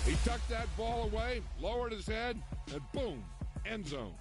He tucked that ball away, lowered his head, and boom, end zone.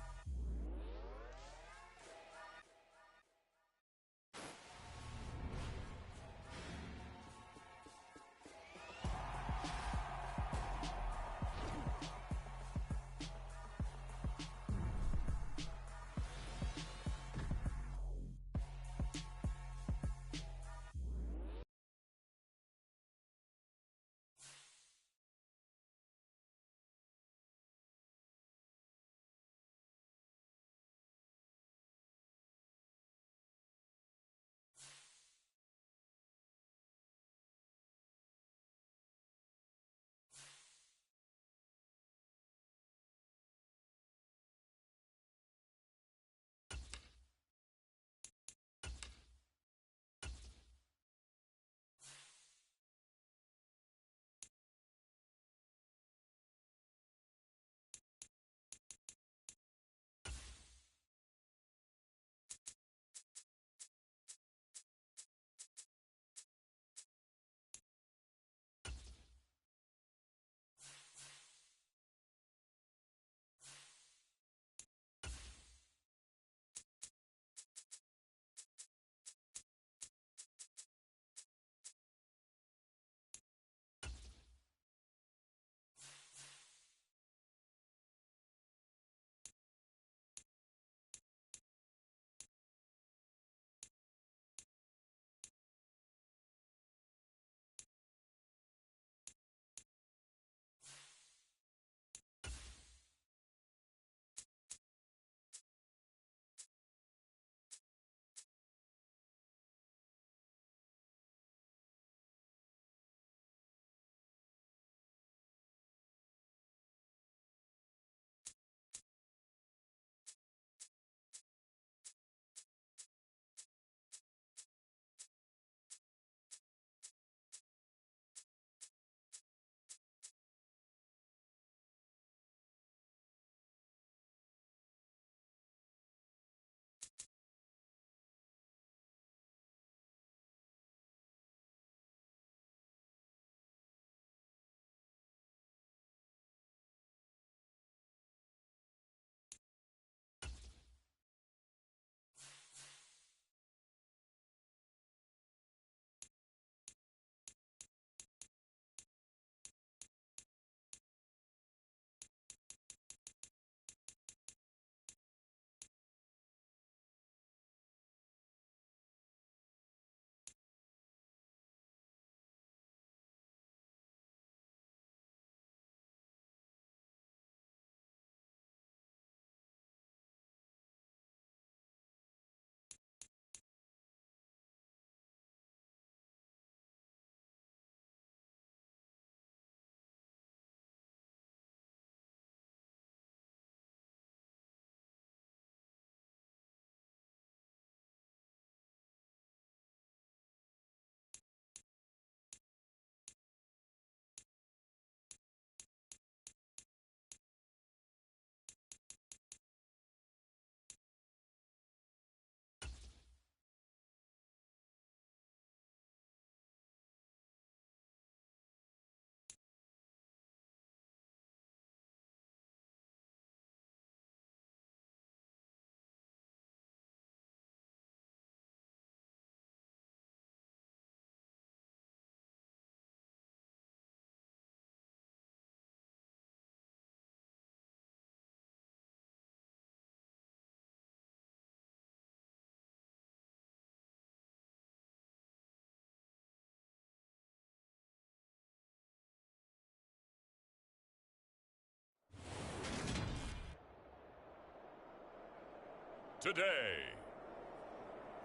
Today,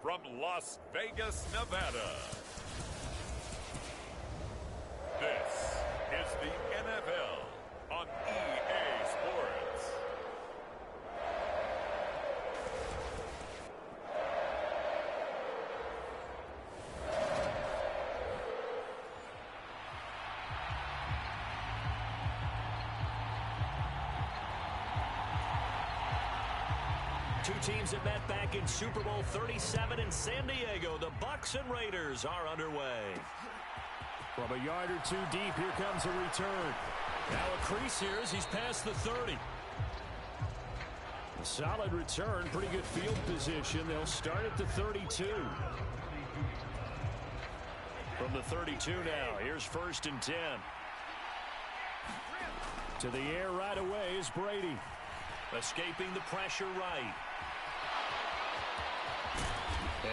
from Las Vegas, Nevada, this is the NFL on EA Sports. Two teams that met back in Super Bowl 37 in San Diego. The Bucs and Raiders are underway. From a yard or two deep, here comes a return. Now a crease here as he's past the 30. A solid return, pretty good field position. They'll start at the 32. From the 32 now, here's 1st and 10. To the air right away is Brady. Escaping the pressure right.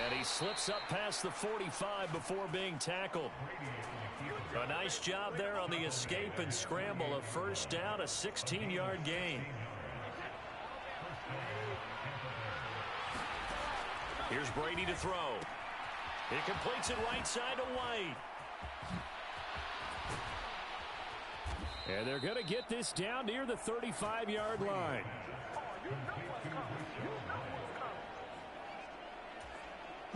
And he slips up past the 45 before being tackled. A nice job there on the escape and scramble. A 1st down, a 16-yard gain. Here's Brady to throw. He completes it right side to White. And they're going to get this down near the 35-yard line.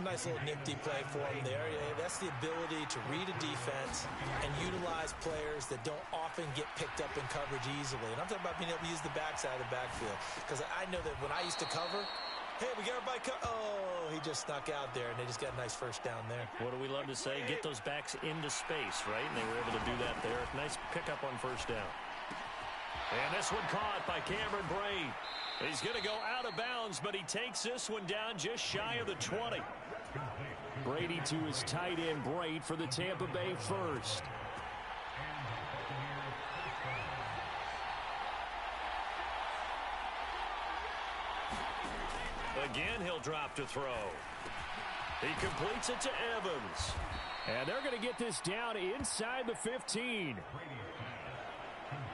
Nice little nifty play for him there. Yeah, that's the ability to read a defense and utilize players that don't often get picked up in coverage easily. And I'm talking about being able to use the backside of the backfield. Because I know that when I used to cover, hey, we got everybody oh, he just snuck out there, and they just got a nice 1st down there. What do we love to say? Get those backs into space, right? And they were able to do that there. Nice pickup on 1st down. And this one caught by Cameron Braid. He's going to go out of bounds, but he takes this one down just shy of the 20. Brady to his tight end, Braid, for the Tampa Bay 1st. Again, he'll drop to throw. He completes it to Evans. And they're going to get this down inside the 15.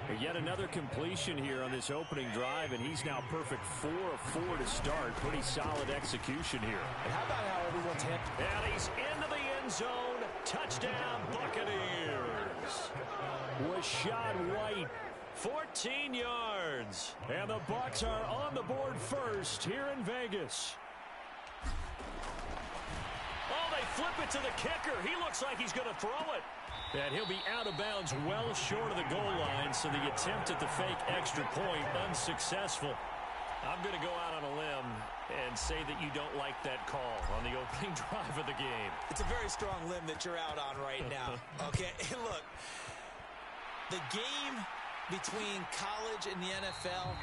But yet another completion here on this opening drive, and he's now perfect 4 of 4 to start. Pretty solid execution here. And how about how everyone's hit? And he's into the end zone. Touchdown, Buccaneers. Rashad White, 14 yards. And the Bucs are on the board first here in Vegas. Oh, they flip it to the kicker. He looks like he's going to throw it. And he'll be out of bounds well short of the goal line, so the attempt at the fake extra point unsuccessful. I'm going to go out on a limb and say that you don't like that call on the opening drive of the game. It's a very strong limb that you're out on right now. Okay, look, the game between college and the NFL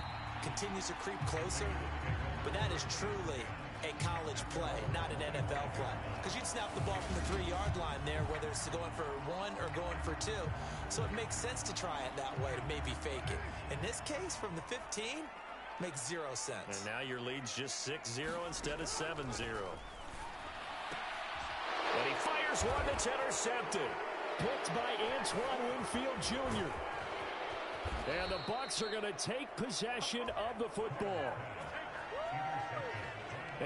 continues to creep closer, but that is truly a college play, not an NFL play. Because you'd snap the ball from the 3-yard line there, whether it's going for 1 or going for 2. So it makes sense to try it that way to maybe fake it. In this case, from the 15, makes 0 sense. And now your lead's just 6-0 instead of 7-0. And he fires one that's intercepted. Picked by Antoine Winfield Jr. And the Bucs are going to take possession of the football.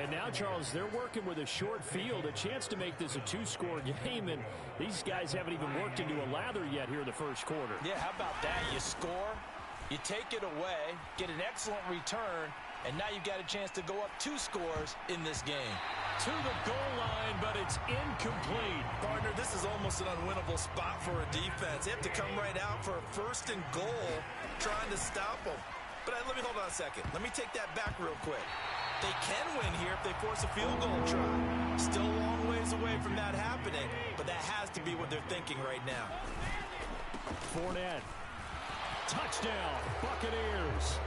And now, Charles, they're working with a short field, a chance to make this a 2-score game, and these guys haven't even worked into a lather yet here in the first quarter. Yeah, how about that? You score, you take it away, get an excellent return, and now you've got a chance to go up 2 scores in this game. To the goal line, but it's incomplete. Partner, this is almost an unwinnable spot for a defense. They have to come right out for a 1st and goal, trying to stop them. But let me hold on a second. Let me take that back real quick. They can win here if they force a field goal try. Still a long ways away from that happening, but that has to be what they're thinking right now. Fournette. Touchdown, Buccaneers.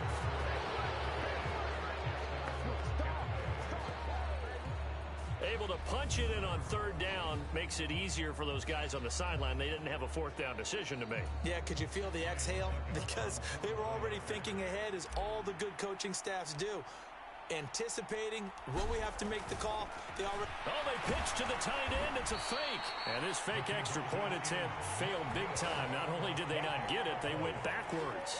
Able to punch it in on 3rd down makes it easier for those guys on the sideline. They didn't have a 4th down decision to make. Yeah, could you feel the exhale? Because they were already thinking ahead, as all the good coaching staffs do. Anticipating, will we have to make the call? They pitch to the tight end. It's a fake. And this fake extra point attempt failed big time. Not only did they not get it, they went backwards.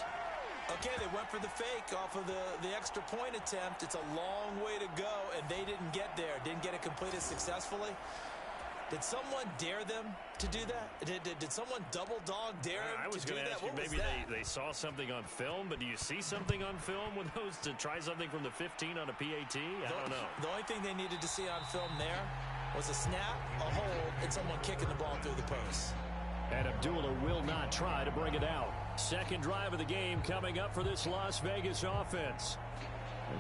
Okay, they went for the fake off of the extra point attempt. It's a long way to go, and they didn't get there. Didn't get it completed successfully. Did someone dare them to do that? Did someone double dog dare them to do that? I was going to ask you, maybe they saw something on film, but do you see something on film with those to try something from the 15 on a PAT? I don't know. The only thing they needed to see on film there was a snap, a hold, and someone kicking the ball through the post. And Abdullah will not try to bring it out. Second drive of the game coming up for this Las Vegas offense.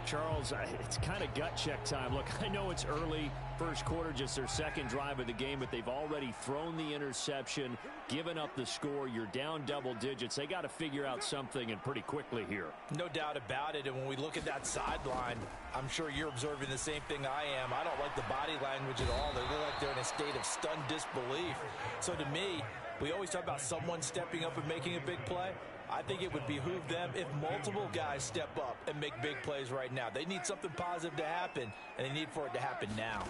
Charles, it's kind of gut check time. Look, I know it's early, first quarter, just their second drive of the game, but they've already thrown the interception, given up the score. You're down double digits. They got to figure out something, and pretty quickly here. No doubt about it, and when we look at that sideline, I'm sure you're observing the same thing I am. I don't like the body language at all. They look like they're in a state of stunned disbelief. So to me, we always talk about someone stepping up and making a big play. I think it would behoove them if multiple guys step up and make big plays right now. They need something positive to happen, and they need for it to happen now.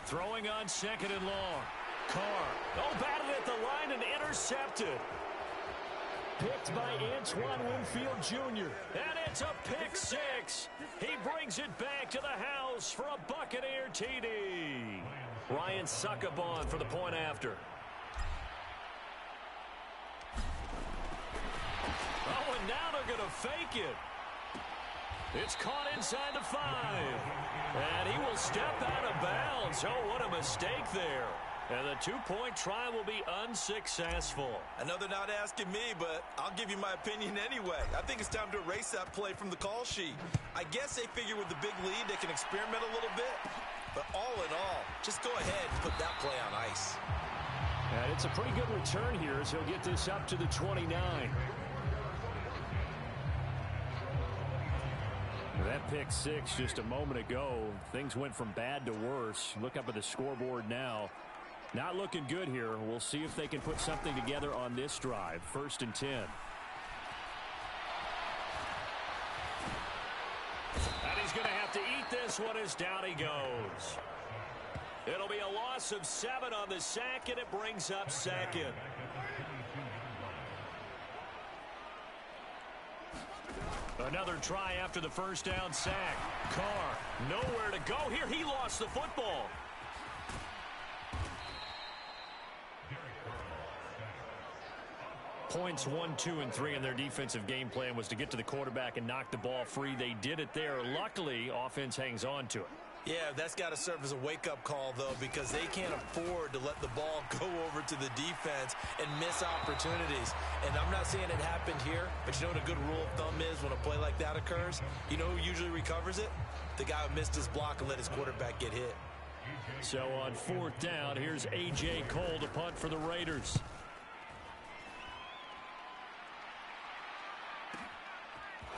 Throwing on second and long. Carr. Oh, batted at the line and intercepted. Picked by Antoine Winfield Jr. And it's a pick six. He brings it back to the house for a Buccaneer TD. Ryan Succabon for the point after. Oh, and now they're going to fake it. It's caught inside the 5. And he will step out of bounds. Oh, what a mistake there. And the two-point try will be unsuccessful. I know they're not asking me, but I'll give you my opinion anyway. I think it's time to erase that play from the call sheet. I guess they figure with the big lead they can experiment a little bit. But all in all, just go ahead and put that play on ice. And it's a pretty good return here as he'll get this up to the 29. That pick six just a moment ago. Things went from bad to worse. Look up at the scoreboard now. Not looking good here. We'll see if they can put something together on this drive. 1st and 10. And he's going to have to eat this one as down he goes. It'll be a loss of 7 on the sack, and it brings up second. Another try after the first down sack. Carr, nowhere to go here. He lost the football. Points 1, 2, and 3 in their defensive game plan was to get to the quarterback and knock the ball free. They did it there. Luckily, offense hangs on to it. Yeah, that's got to serve as a wake-up call, though, because they can't afford to let the ball go over to the defense and miss opportunities. And I'm not saying it happened here, but you know what a good rule of thumb is when a play like that occurs? You know who usually recovers it? The guy who missed his block and let his quarterback get hit. So on 4th down, here's A.J. Cole to punt for the Raiders.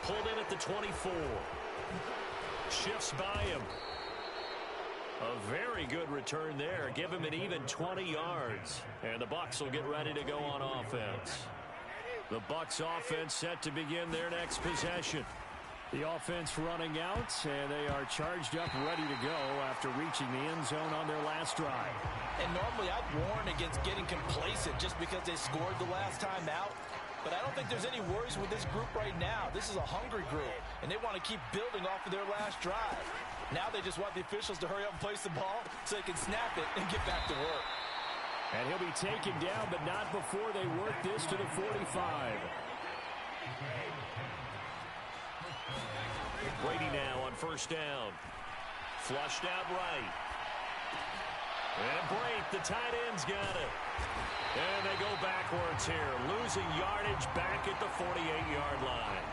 Pulled in at the 24. Shifts by him. A very good return there. Give him an even 20 yards. And the Bucs will get ready to go on offense. The Bucs offense set to begin their next possession. The offense running out, and they are charged up, ready to go after reaching the end zone on their last drive. And normally I'd warn against getting complacent just because they scored the last time out. But I don't think there's any worries with this group right now. This is a hungry group, and they want to keep building off of their last drive. Now they just want the officials to hurry up and place the ball so they can snap it and get back to work. And he'll be taken down, but not before they work this to the 45. Brady now on 1st down. Flushed out right. And break. The tight end's got it. And they go backwards here, losing yardage back at the 48-yard line.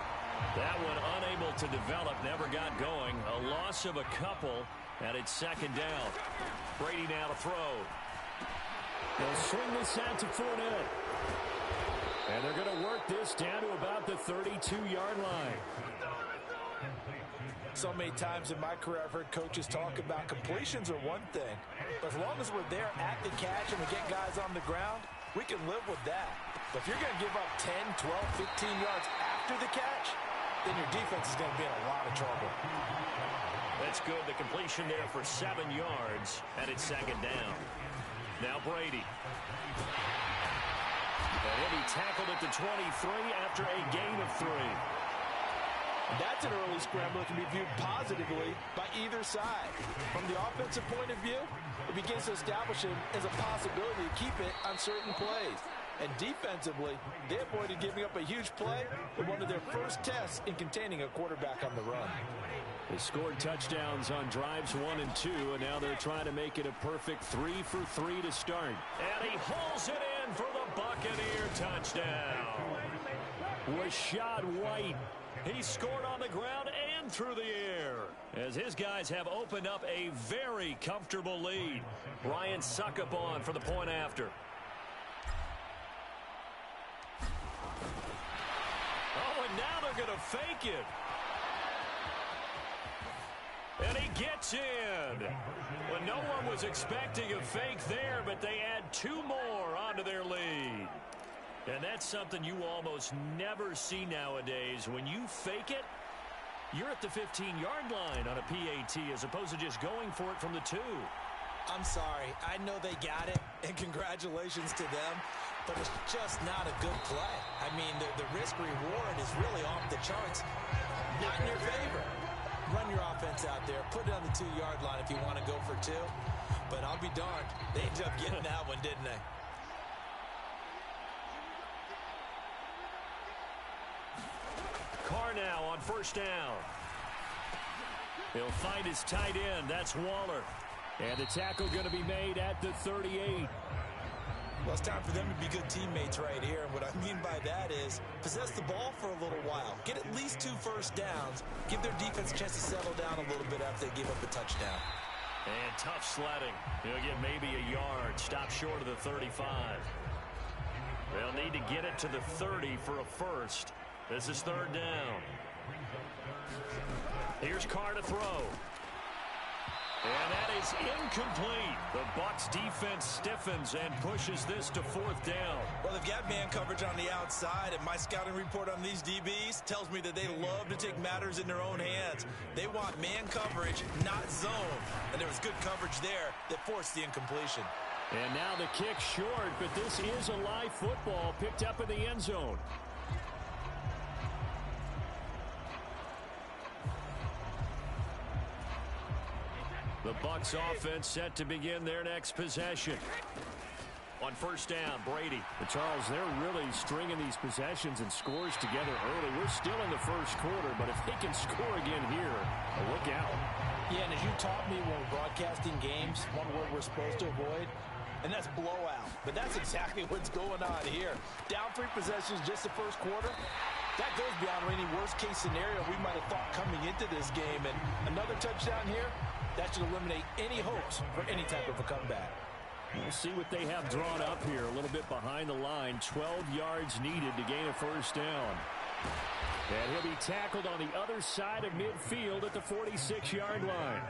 That one unable to develop, never got going. A loss of a couple, and it's 2nd down. Brady now to throw. They'll swing this out to Fournette. And they're going to work this down to about the 32-yard line. So many times in my career I've heard coaches talk about completions are one thing. But as long as we're there at the catch and we get guys on the ground, we can live with that. But if you're going to give up 10, 12, 15 yards after the catch, then your defense is going to be in a lot of trouble. That's good. The completion there for 7 yards, and it's 2nd down. Now Brady. And he'll be tackled at the 23 after a gain of 3. That's an early scramble that can be viewed positively by either side. From the offensive point of view, it begins to establish him as a possibility to keep it on certain plays. And defensively, they avoided giving up a huge play in one of their first tests in containing a quarterback on the run. They scored touchdowns on drives 1 and 2, and now they're trying to make it a perfect 3 for 3 to start. And he hauls it in for the Buccaneer touchdown. Rashad White. He scored on the ground and through the air as his guys have opened up a very comfortable lead. Ryan Suckup on for the point after. Oh, and now they're going to fake it. And he gets in. Well, no one was expecting a fake there, but they add 2 more onto their lead. And that's something you almost never see nowadays. When you fake it, you're at the 15-yard line on a PAT as opposed to just going for it from the 2. I'm sorry. I know they got it, and congratulations to them, but it's just not a good play. I mean, the risk-reward is really off the charts. Not in your favor. Run your offense out there. Put it on the 2-yard line if you want to go for 2. But I'll be darned. They ended up getting that one, didn't they? Carr now on first down. He'll find his tight end. That's Waller. And the tackle going to be made at the 38. Well, it's time for them to be good teammates right here. And what I mean by that is possess the ball for a little while. Get at least 2 first downs. Give their defense a chance to settle down a little bit after they give up a touchdown. And tough sledding. He'll get maybe a yard. Stop short of the 35. They'll need to get it to the 30 for a first. This is third down. Here's Carr to throw. And that is incomplete. The Bucs defense stiffens and pushes this to fourth down. Well, they've got man coverage on the outside, and my scouting report on these DBs tells me that they love to take matters in their own hands. They want man coverage, not zone. And there was good coverage there that forced the incompletion. And now the kick short, but this is a live football picked up in the end zone. The Bucs offense set to begin their next possession. On first down, Brady. But Charles, they're really stringing these possessions and scores together early. We're still in the first quarter, but if they can score again here, look out. Yeah, and as you taught me when we're broadcasting games, one word we're supposed to avoid, and that's blowout. But that's exactly what's going on here. Down 3 possessions just the first quarter. That goes beyond any worst-case scenario we might have thought coming into this game. And another touchdown here, that should eliminate any hopes for any type of a comeback. We'll see what they have drawn up here. A little bit behind the line. 12 yards needed to gain a first down. And he'll be tackled on the other side of midfield at the 46-yard line.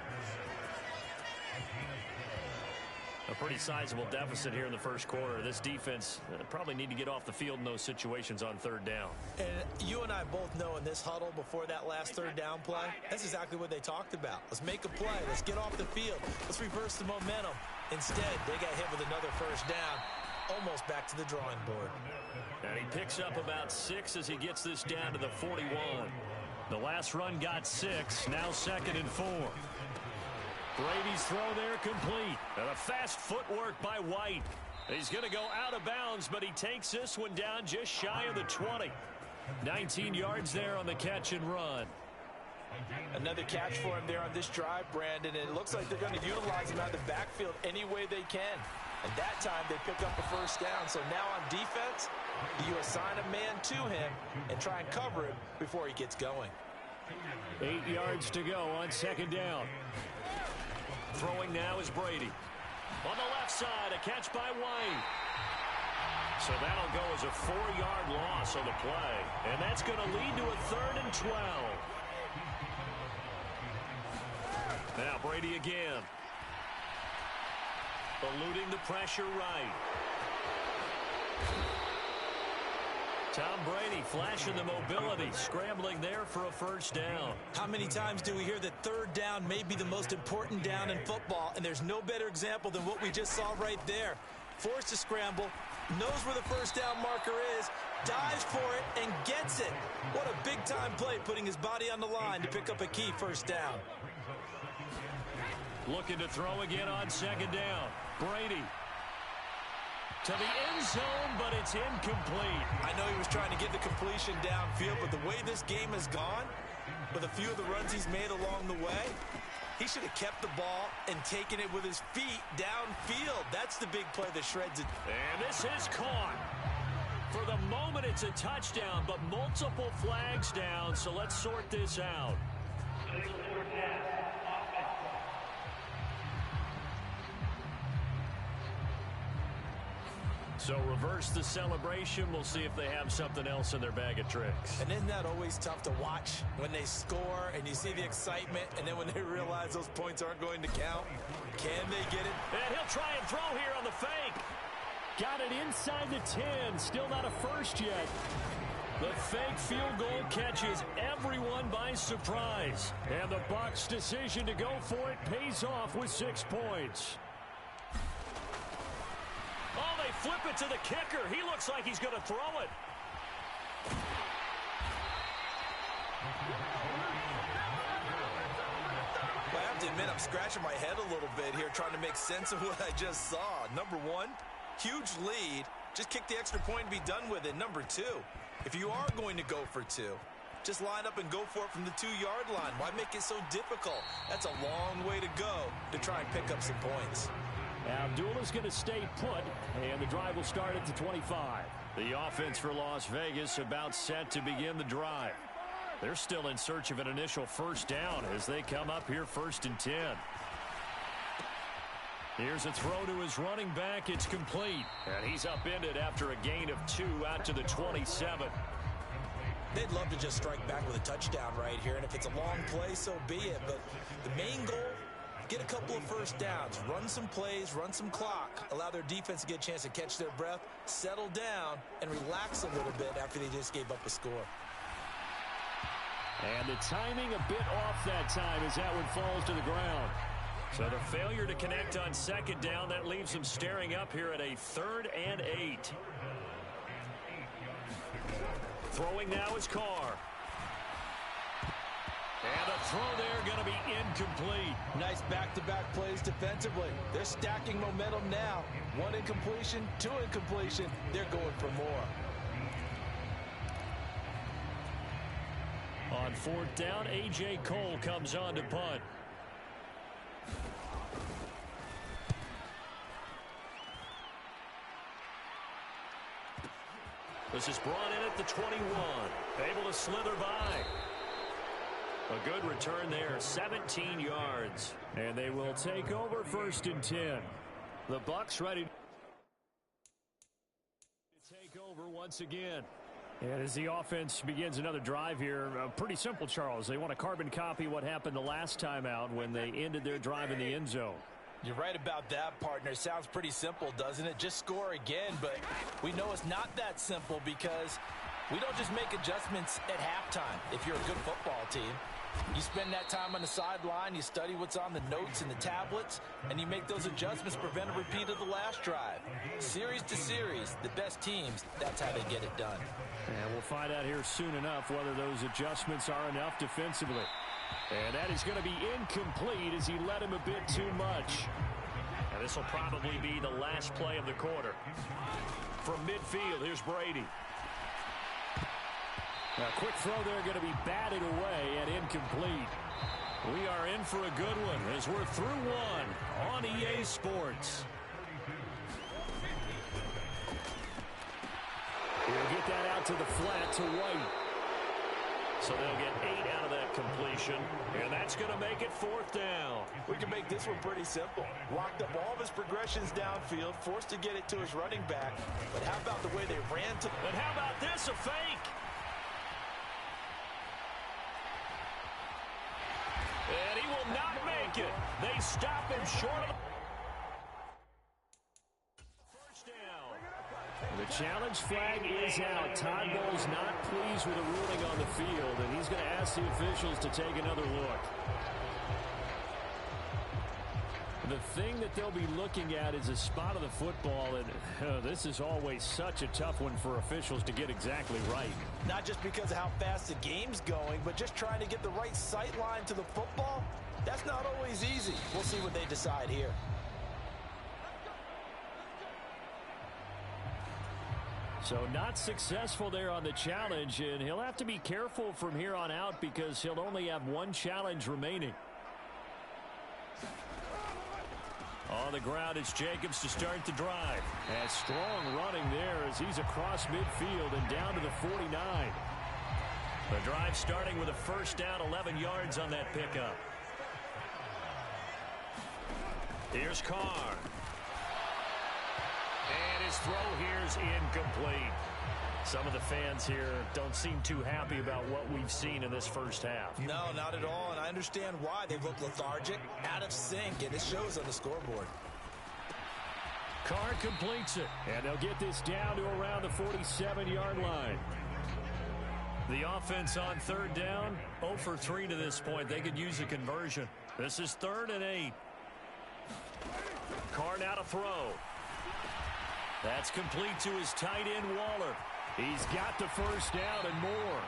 A pretty sizable deficit here in the first quarter. This defense probably need to get off the field in those situations on third down. And you and I both know in this huddle before that last third down play, that's exactly what they talked about. Let's make a play. Let's get off the field. Let's reverse the momentum. Instead, they got hit with another first down, almost back to the drawing board. And he picks up about 6 as he gets this down to the 41. The last run got 6, now second and 4. Brady's throw there complete. And a fast footwork by White. He's going to go out of bounds, but he takes this one down just shy of the 20. 19 yards there on the catch and run. Another catch for him there on this drive, Brandon, and it looks like they're going to utilize him out of the backfield any way they can. And that time they pick up a first down. So now on defense, you assign a man to him and try and cover him before he gets going. 8 yards to go on second down. Throwing now is Brady. On the left side, a catch by White. So that'll go as a 4-yard loss on the play. And that's going to lead to a 3rd and 12. Now Brady again. Eluding the pressure right. Tom Brady flashing the mobility, scrambling there for a first down. How many times do we hear that third down may be the most important down in football, and there's no better example than what we just saw right there. Forced to scramble, knows where the first down marker is, dives for it, and gets it. What a big-time play, putting his body on the line to pick up a key first down. Looking to throw again on second down. Brady to the end zone, but it's incomplete. I know he was trying to get the completion downfield, but the way this game has gone, with a few of the runs he's made along the way, he should have kept the ball and taken it with his feet downfield. That's the big play that shreds it. And this is caught. For the moment, it's a touchdown, but multiple flags down, so let's sort this out. So reverse the celebration. We'll see if they have something else in their bag of tricks. And isn't that always tough to watch when they score and you see the excitement, and then when they realize those points aren't going to count? Can they get it? And he'll try and throw here on the fake. Got it inside the 10. Still not a first yet. The fake field goal catches everyone by surprise. And the Bucs' decision to go for it pays off with 6 points. Oh, they flip it to the kicker. He looks like he's going to throw it. Well, I have to admit, I'm scratching my head a little bit here trying to make sense of what I just saw. Number one, huge lead. Just kick the extra point and be done with it. Number two, if you are going to go for two, just line up and go for it from the 2-yard line. Why make it so difficult? That's a long way to go to try and pick up some points. Abdullah's going to stay put, and the drive will start at the 25. The offense for Las Vegas about set to begin the drive. They're still in search of an initial first down as they come up here 1st and 10. Here's a throw to his running back. It's complete. And he's upended after a gain of 2 out to the 27. They'd love to just strike back with a touchdown right here, and if it's a long play, so be it. But the main goal, get a couple of first downs, run some plays, run some clock, allow their defense to get a chance to catch their breath, settle down, and relax a little bit after they just gave up a score. And the timing a bit off that time as that one falls to the ground. So the failure to connect on 2nd down, that leaves them staring up here at a 3rd and 8. Throwing now is Carr. And a throw there going to be incomplete. Nice back-to-back plays defensively. They're stacking momentum now. 1 incompletion, 2 incompletion. They're going for more. On 4th down, A.J. Cole comes on to punt. This is brought in at the 21. Able to slither by. A good return there, 17 yards. And they will take over 1st and 10. The Bucs ready to take over once again. And as the offense begins another drive here, pretty simple, Charles. They want to carbon copy what happened the last time out when they ended their drive in the end zone. You're right about that, partner. Sounds pretty simple, doesn't it? Just score again, but we know it's not that simple because we don't just make adjustments at halftime if you're a good football team. You spend that time on the sideline, you study what's on the notes and the tablets, and you make those adjustments to prevent a repeat of the last drive. Series to series, the best teams, that's how they get it done. And we'll find out here soon enough whether those adjustments are enough defensively. And that is going to be incomplete as he led him a bit too much. And this will probably be the last play of the quarter. From midfield, here's Brady. A quick throw there going to be batted away and incomplete. We are in for a good one as we're through one on EA Sports. He'll get that out to the flat to White. So they'll get 8 out of that completion, and that's going to make it 4th down. We can make this one pretty simple. Locked up all of his progressions downfield, forced to get it to his running back. But how about the way they ran to... And how about this, a fake? And he will not make it. They stop him short of... First down. The challenge flag is out. Todd Bowles not pleased with the ruling on the field, and he's going to ask the officials to take another look. The thing that they'll be looking at is a spot of the football, and this is always such a tough one for officials to get exactly right. Not just because of how fast the game's going, but just trying to get the right sight line to the football. That's not always easy. We'll see what they decide here. So not successful there on the challenge, and he'll have to be careful from here on out because he'll only have 1 challenge remaining. On the ground, it's Jacobs to start the drive. And strong running there as he's across midfield and down to the 49. The drive starting with a first down, 11 yards on that pickup. Here's Carr. And his throw here's incomplete. Some of the fans here don't seem too happy about what we've seen in this first half. No, not at all, and I understand why. They look lethargic, out of sync, and it shows on the scoreboard. Carr completes it, and they'll get this down to around the 47-yard line. The offense on third down, 0 for 3 to this point. They could use a conversion. This is 3rd and 8. Carr now to throw. That's complete to his tight end, Waller. He's got the first down and more.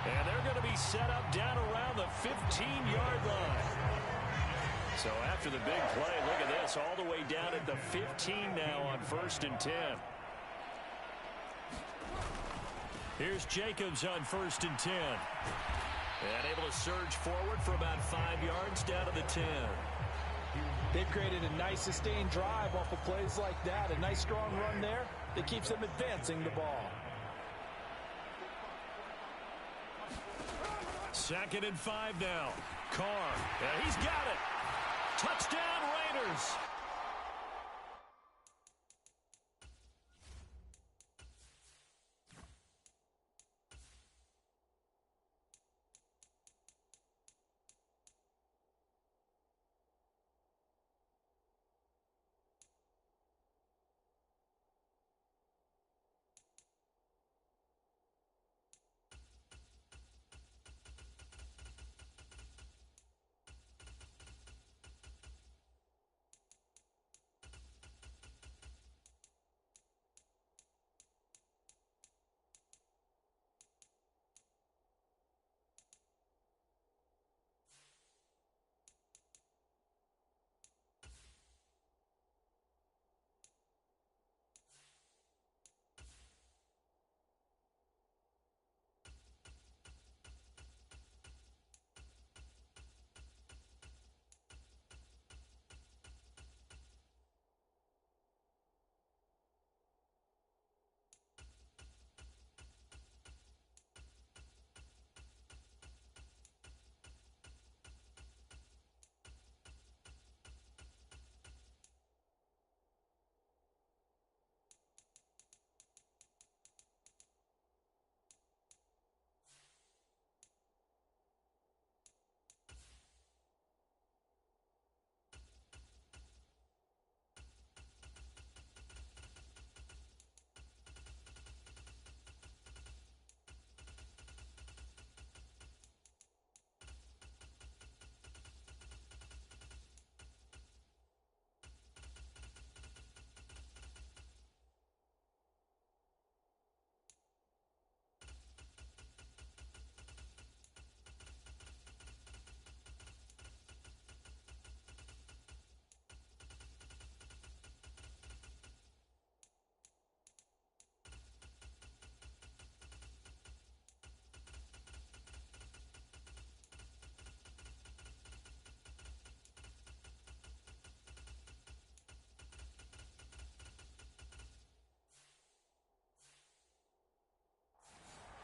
And they're going to be set up down around the 15-yard line. So after the big play, look at this, all the way down at the 15 now on 1st and 10. Here's Jacobs on 1st and 10. And able to surge forward for about 5 yards down to the 10. They've created a nice sustained drive off of plays like that. A nice strong run there that keeps them advancing the ball. 2nd and 5 now. Carr. Yeah, he's got it. Touchdown, Raiders.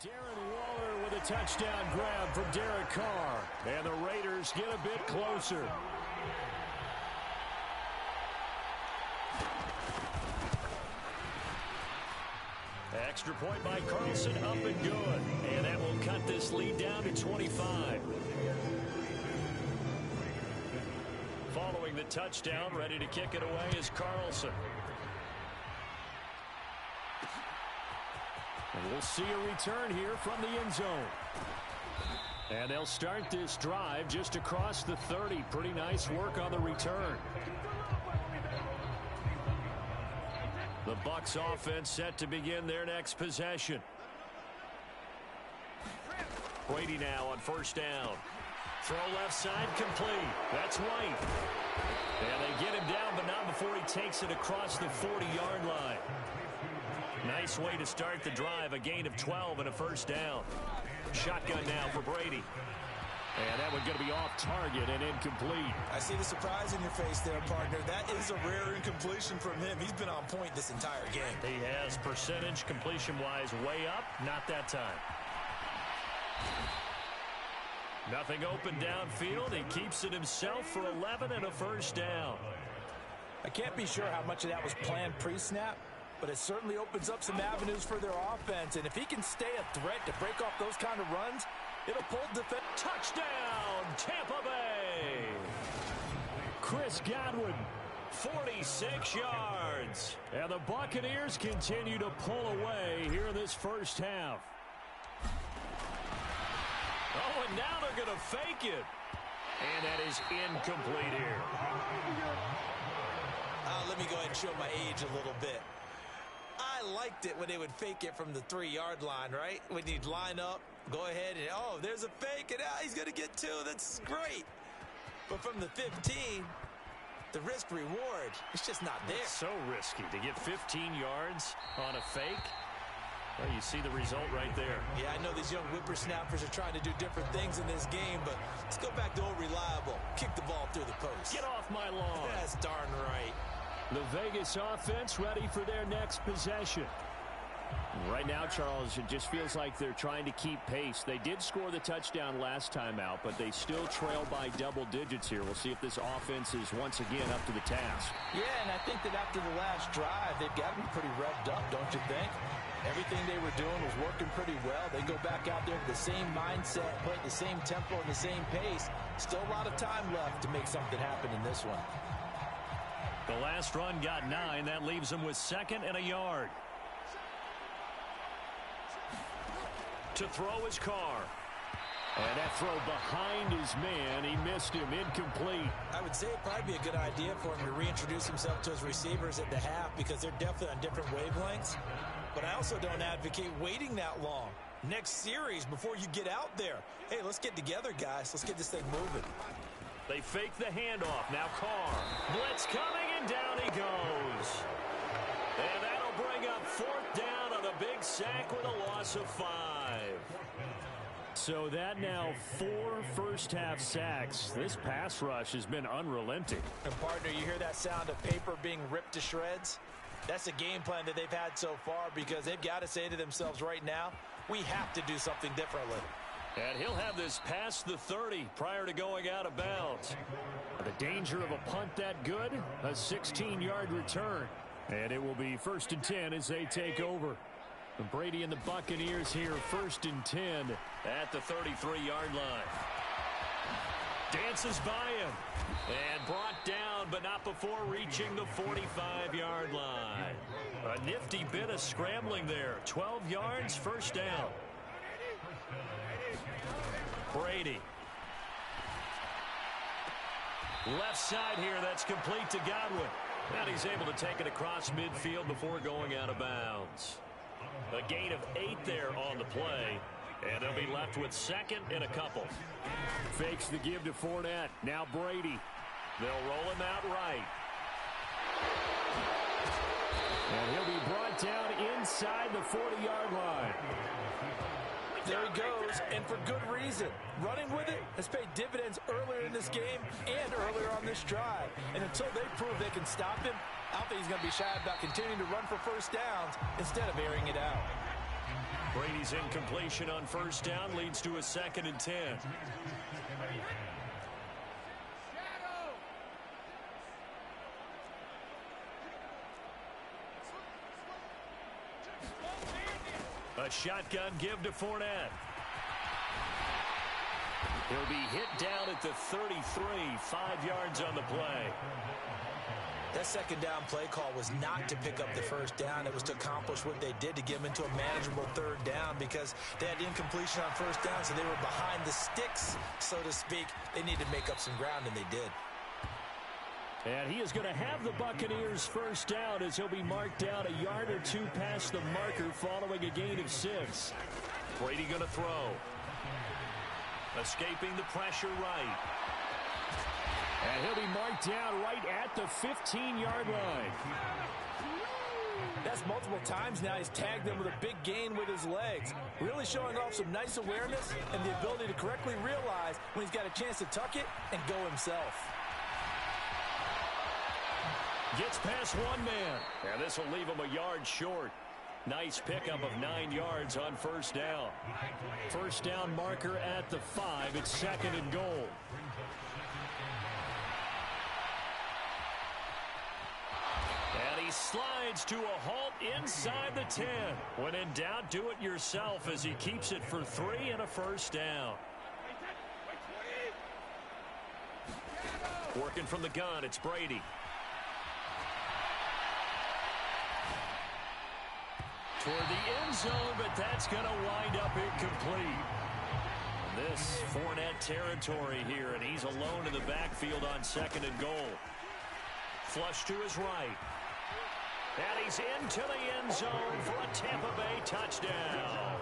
Darren Waller with a touchdown grab from Derek Carr. And the Raiders get a bit closer. Extra point by Carlson, up and good. And that will cut this lead down to 25. Following the touchdown, ready to kick it away is Carlson. And we'll see a return here from the end zone. And they'll start this drive just across the 30. Pretty nice work on the return. The Bucs offense set to begin their next possession. Brady now on 1st down. Throw left side complete. That's White. And they get him down, but not before he takes it across the 40-yard line. Nice way to start the drive. A gain of 12 and a 1st down. Shotgun now for Brady. And that one going to be off target and incomplete. I see the surprise in your face there, partner. That is a rare incompletion from him. He's been on point this entire game. He has percentage completion-wise way up. Not that time. Nothing open downfield. He keeps it himself for 11 and a first down. I can't be sure how much of that was planned pre-snap, but it certainly opens up some avenues for their offense. And if he can stay a threat to break off those kind of runs, it'll pull defense. Touchdown, Tampa Bay. Chris Godwin. 46 yards. And the Buccaneers continue to pull away here in this first half. Oh, and now they're going to fake it. And that is incomplete here. Let me go ahead and show my age a little bit. I liked it when they would fake it from the 3-yard line, right? When you'd line up, go ahead and, oh, there's a fake, and he's going to get 2. That's great. But from the 15, the risk-reward, it's just not there. It's so risky to get 15 yards on a fake. Well, you see the result right there. Yeah, I know these young whippersnappers are trying to do different things in this game, but let's go back to old reliable. Kick the ball through the post. Get off my lawn. That's darn right. The Vegas offense ready for their next possession. Right now, Charles, it just feels like they're trying to keep pace. They did score the touchdown last time out, but they still trail by double digits here. We'll see if this offense is once again up to the task. Yeah, and I think that after the last drive, they've got to be pretty revved up, don't you think? Everything they were doing was working pretty well. They go back out there with the same mindset, play at the same tempo and the same pace. Still a lot of time left to make something happen in this one. The last run got 9. That leaves them with 2nd and a yard. To throw his Carr. And that throw behind his man. He missed him. Incomplete. I would say it'd probably be a good idea for him to reintroduce himself to his receivers at the half because they're definitely on different wavelengths. But I also don't advocate waiting that long. Next series before you get out there. Hey, let's get together, guys. Let's get this thing moving. They fake the handoff. Now Carr. Blitz coming, and down he goes. And that'll bring up 4th down on a big sack with a loss of 5. So that now 4 first-half sacks. This pass rush has been unrelenting. And, partner, you hear that sound of paper being ripped to shreds? That's a game plan that they've had so far because they've got to say to themselves right now, we have to do something differently. And he'll have this past the 30 prior to going out of bounds. The danger of a punt that good, a 16-yard return. And it will be 1st and 10 as they take over. Brady and the Buccaneers here, 1st and 10 at the 33-yard line. Dances by him and brought down, but not before reaching the 45-yard line. A nifty bit of scrambling there. 12 yards, 1st down. Brady. Left side here, that's complete to Godwin. And he's able to take it across midfield before going out of bounds. A gain of 8 there on the play. And they'll be left with 2nd and a couple. Fakes the give to Fournette. Now Brady. They'll roll him out right. And he'll be brought down inside the 40-yard line. There he goes, and for good reason. Running with it has paid dividends earlier in this game and earlier on this drive. And until they prove they can stop him, I don't think he's going to be shy about continuing to run for first downs instead of airing it out. Brady's incompletion on 1st down leads to a 2nd and 10. A shotgun give to Fournette. He'll be hit down at the 33, 5 yards on the play. That 2nd down play call was not to pick up the 1st down. It was to accomplish what they did to get them into a manageable 3rd down because they had incompletion on 1st down, so they were behind the sticks, so to speak. They needed to make up some ground, and they did. And he is going to have the Buccaneers 1st down as he'll be marked down a yard or 2 past the marker following a gain of 6. Brady going to throw. Escaping the pressure right. And he'll be marked down right at the 15-yard line. That's multiple times now he's tagged them with a big gain with his legs. Really showing off some nice awareness and the ability to correctly realize when he's got a chance to tuck it and go himself. Gets past one man. And this will leave him a yard short. Nice pickup of 9 yards on first down. First down marker at the 5. It's 2nd and goal. And he slides to a halt inside the 10. When in doubt, do it yourself as he keeps it for 3 and a first down. Working from the gun, it's Brady. Toward the end zone, but that's going to wind up incomplete. This Fournette territory here, and he's alone in the backfield on 2nd and goal. Flush to his right. And he's into the end zone for a Tampa Bay touchdown.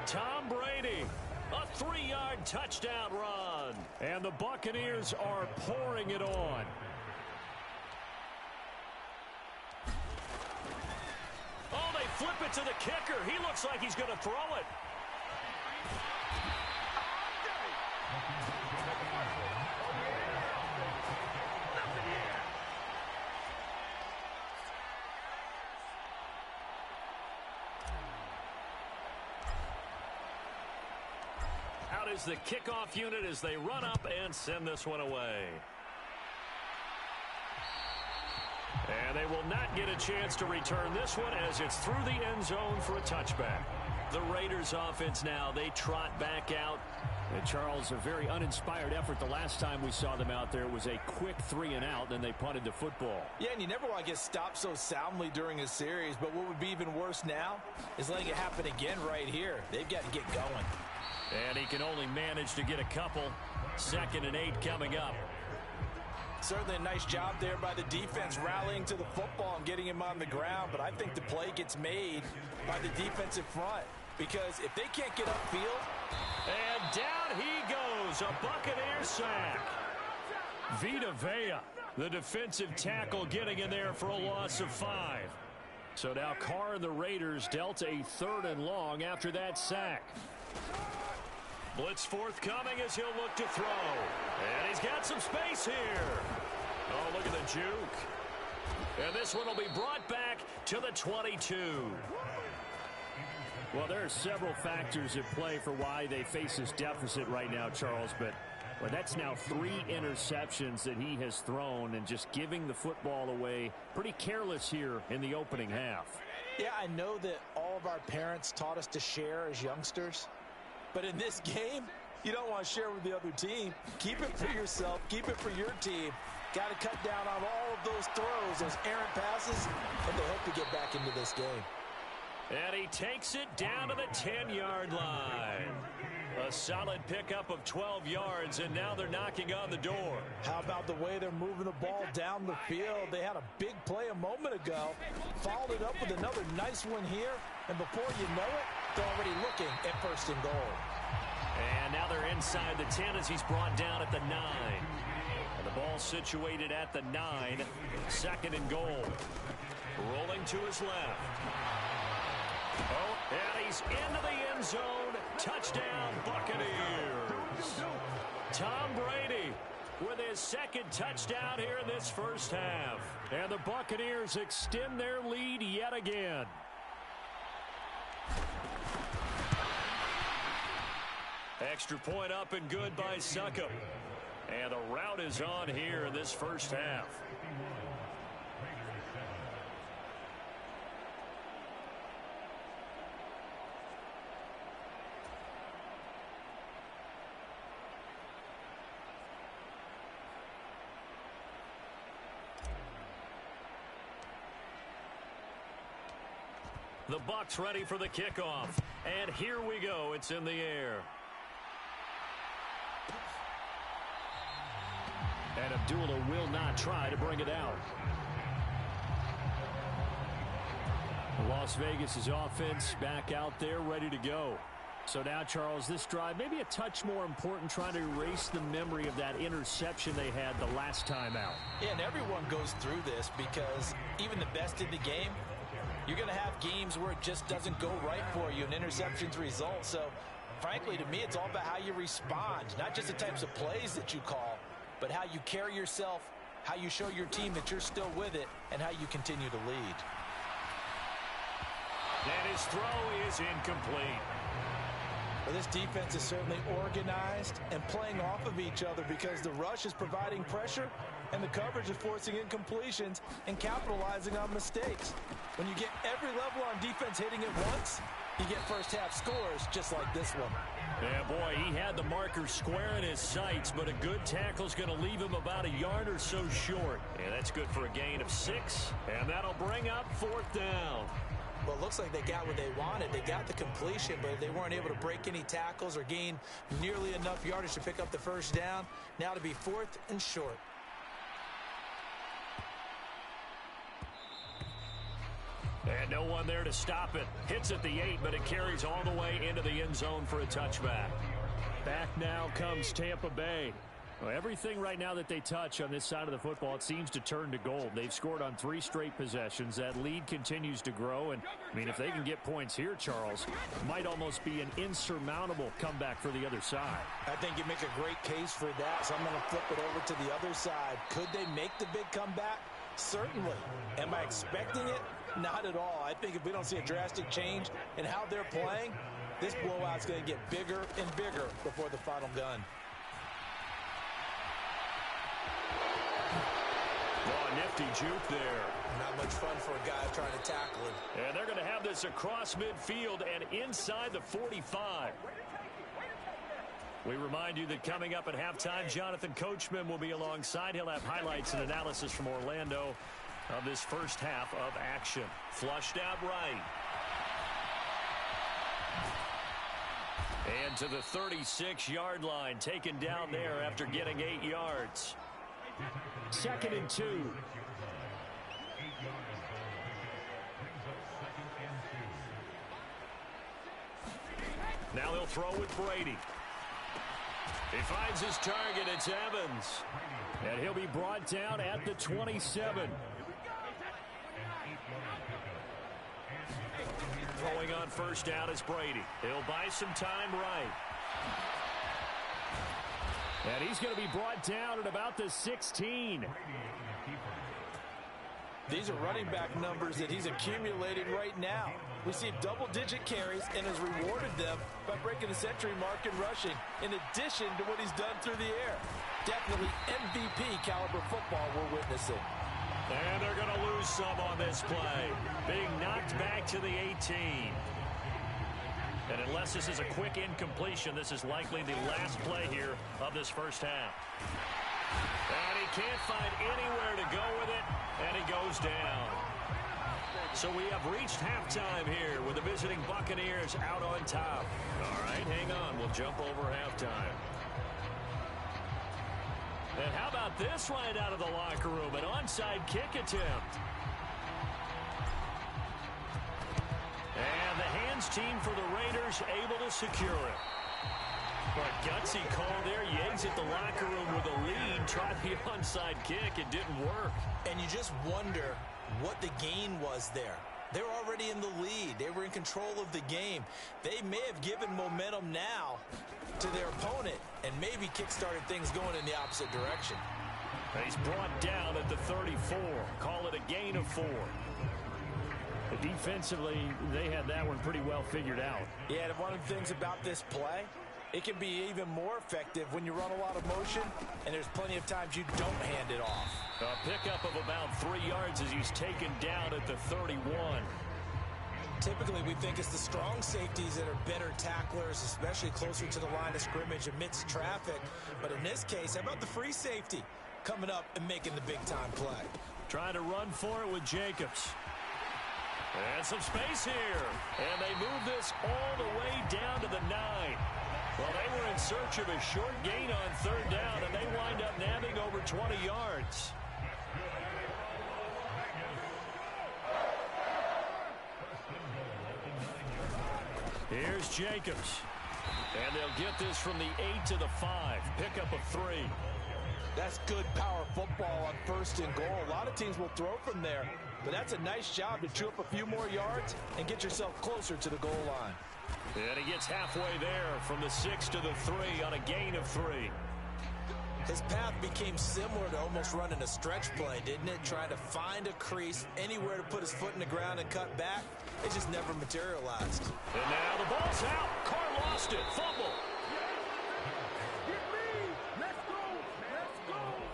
Tom Brady, a 3-yard touchdown run. And the Buccaneers are pouring it on. Oh, they flip it to the kicker. He looks like he's going to throw it. Out is the kickoff unit as they run up and send this one away. And they will not get a chance to return this one as it's through the end zone for a touchback. The Raiders offense now, they trot back out. And Charles, a very uninspired effort the last time we saw them out there. It was a quick 3 and out, then they punted the football. Yeah, and you never want to get stopped so soundly during a series, but what would be even worse now is letting it happen again right here. They've got to get going. And he can only manage to get a couple. 2nd and 8 coming up. Certainly a nice job there by the defense rallying to the football and getting him on the ground, but I think the play gets made by the defensive front because if they can't get upfield. And down he goes, a Buccaneer sack. Vita Vea, the defensive tackle, getting in there for a loss of 5. So now Carr and the Raiders dealt a 3rd and long after that sack. Blitz forthcoming as he'll look to throw. And he's got some space here. Oh, look at the juke. And this one will be brought back to the 22. Well, there are several factors at play for why they face this deficit right now, Charles. But that's now 3 interceptions that he has thrown and just giving the football away pretty careless here in the opening half. Yeah, I know that all of our parents taught us to share as youngsters. But in this game, you don't want to share with the other team. Keep it for yourself. Keep it for your team. Got to cut down on all of those throws, those errant passes, and they hope to get back into this game. And he takes it down to the 10-yard line. A solid pickup of 12 yards, and now they're knocking on the door. How about the way they're moving the ball down the field? They had a big play a moment ago, followed it up with another nice one here, and before you know it, they're already looking at 1st and goal. And now they're inside the 10 as he's brought down at the 9. And the ball situated at the 9, 2nd and goal. Rolling to his left. Oh, and he's into the end zone. Touchdown, Buccaneers. Tom Brady with his 2nd touchdown here in this first half. And the Buccaneers extend their lead yet again. Extra point up and good by Succop. And the route is on here in this first half. The Bucs ready for the kickoff. And here we go. It's in the air. And Abdullah will not try to bring it out. Las Vegas' offense back out there ready to go. So now, Charles, this drive maybe a touch more important, trying to erase the memory of that interception they had the last time out. Yeah, and everyone goes through this because even the best in the game You're going to have games where it just doesn't go right for you, and interceptions result. So, frankly, to me, it's all about how you respond, not just the types of plays that you call, but how you carry yourself, how you show your team that you're still with it, and how you continue to lead. And his throw is incomplete. Well, this defense is certainly organized and playing off of each other because the rush is providing pressure and the coverage is forcing incompletions and capitalizing on mistakes. When you get every level on defense hitting it once, you get first-half scores just like this one. Yeah, boy, he had the marker square in his sights, but a good tackle's going to leave him about a yard or so short. And that's good for a gain of 6, and that'll bring up 4th down. Well, it looks like they got what they wanted. They got the completion, but they weren't able to break any tackles or gain nearly enough yardage to pick up the first down. Now to be 4th and short. And no one there to stop it. Hits at the 8, but it carries all the way into the end zone for a touchback. Back now comes Tampa Bay. Well, everything right now that they touch on this side of the football, it seems to turn to gold. They've scored on 3 straight possessions. That lead continues to grow. And, I mean, if they can get points here, Charles, it might almost be an insurmountable comeback for the other side. I think you make a great case for that, so I'm going to flip it over to the other side. Could they make the big comeback? Certainly. Am I expecting it? Not at all. I think if we don't see a drastic change in how they're playing, this blowout's going to get bigger and bigger before the final gun. Oh, nifty juke there. Not much fun for a guy trying to tackle him. And they're going to have this across midfield and inside the 45. We remind you that coming up at halftime, Jonathan Coachman will be alongside. He'll have highlights and analysis from Orlando of this first half of action. Flushed out right. And to the 36-yard line, taken down there after getting 8 yards. 2nd and 2. Now they'll throw with Brady. He finds his target. It's Evans. And he'll be brought down at the 27. Throwing on first down is Brady. He'll buy some time right. And he's going to be brought down at about the 16. These are running back numbers that he's accumulating right now. Received double-digit carries and has rewarded them by breaking the century mark in rushing, in addition to what he's done through the air. Definitely MVP caliber football we're witnessing. And they're going to lose some on this play. Being knocked back to the 18. And unless this is a quick incompletion, this is likely the last play here of this first half. And he can't find anywhere to go with it, and he goes down. So we have reached halftime here with the visiting Buccaneers out on top. All right, hang on. We'll jump over halftime. And how about this right out of the locker room? An onside kick attempt. And the hands team for the Raiders able to secure it. But gutsy call there. You exit the locker room with a lead. Tried the onside kick. It didn't work. And you just wonder what the gain was there. They're already in the lead. They were in control of the game. They may have given momentum now to their opponent and maybe kick-started things going in the opposite direction. He's brought down at the 34. Call it a gain of 4. Defensively, they had that one pretty well figured out. Yeah, and one of the things about this play, it can be even more effective when you run a lot of motion, and there's plenty of times you don't hand it off. A pickup of about 3 yards as he's taken down at the 31. Typically, we think it's the strong safeties that are better tacklers, especially closer to the line of scrimmage amidst traffic. But in this case, how about the free safety coming up and making the big-time play? Trying to run for it with Jacobs. And some space here. And they move this all the way down to the 9. Well, they were in search of a short gain on 3rd down, and they wind up nabbing over 20 yards. Here's Jacobs. And they'll get this from the 8 to the 5. Pickup of 3. That's good power football on 1st and goal. A lot of teams will throw from there. But that's a nice job to chew up a few more yards and get yourself closer to the goal line. And he gets halfway there from the 6 to the 3 on a gain of 3. His path became similar to almost running a stretch play, didn't it? Trying to find a crease, anywhere to put his foot in the ground and cut back. It just never materialized. And now the ball's out. Carr lost it. Fumble.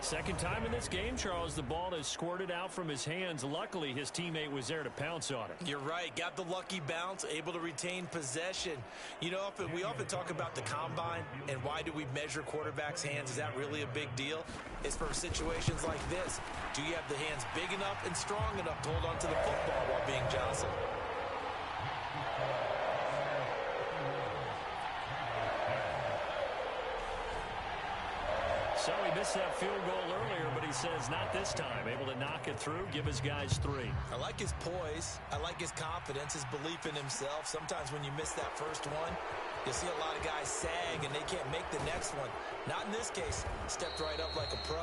Second time in this game, Charles, the ball has squirted out from his hands. Luckily, his teammate was there to pounce on it. You're right. Got the lucky bounce, able to retain possession. You know, we often talk about the combine and why do we measure quarterbacks' hands. Is that really a big deal? It's for situations like this. Do you have the hands big enough and strong enough to hold on to the football while being jostled? So he missed that field goal earlier, but he says not this time. Able to knock it through, give his guys 3. I like his poise. I like his confidence, his belief in himself. Sometimes when you miss that first one, you'll see a lot of guys sag and they can't make the next one. Not in this case. Stepped right up like a pro.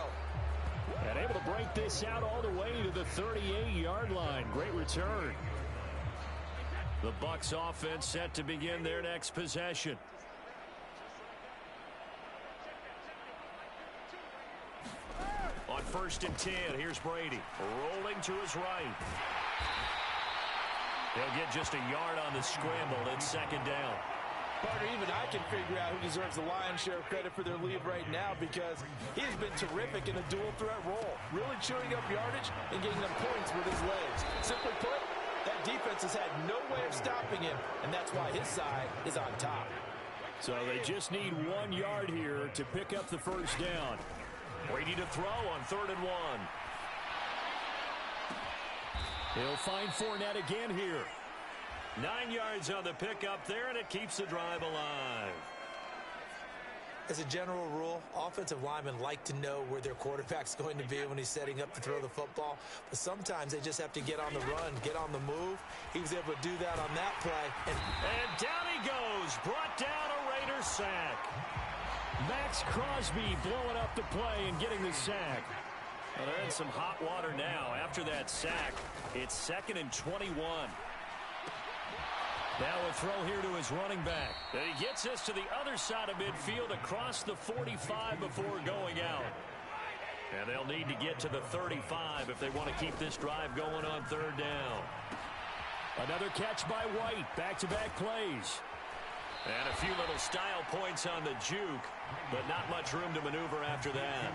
And able to break this out all the way to the 38-yard line. Great return. The Bucs offense set to begin their next possession. On 1st and 10, here's Brady. Rolling to his right. He'll get just a yard on the scramble. It's 2nd down. Partner, even I can figure out who deserves the lion's share of credit for their lead right now because he's been terrific in a dual threat role. Really chewing up yardage and getting them points with his legs. Simply put, that defense has had no way of stopping him, and that's why his side is on top. So they just need 1 yard here to pick up the first down. Brady to throw on 3rd and 1. He'll find Fournette again here. 9 yards on the pickup there, and it keeps the drive alive. As a general rule, offensive linemen like to know where their quarterback's going to be when he's setting up to throw the football. But sometimes they just have to get on the run, get on the move. He was able to do that on that play. And down he goes. Brought down a Raider sack. Max Crosby blowing up the play and getting the sack. Well, they're in some hot water now. After that sack, it's 2nd and 21. Now a throw here to his running back. And he gets us to the other side of midfield across the 45 before going out. And they'll need to get to the 35 if they want to keep this drive going on 3rd down. Another catch by White. Back-to-back plays. And a few little style points on the juke, but not much room to maneuver after that.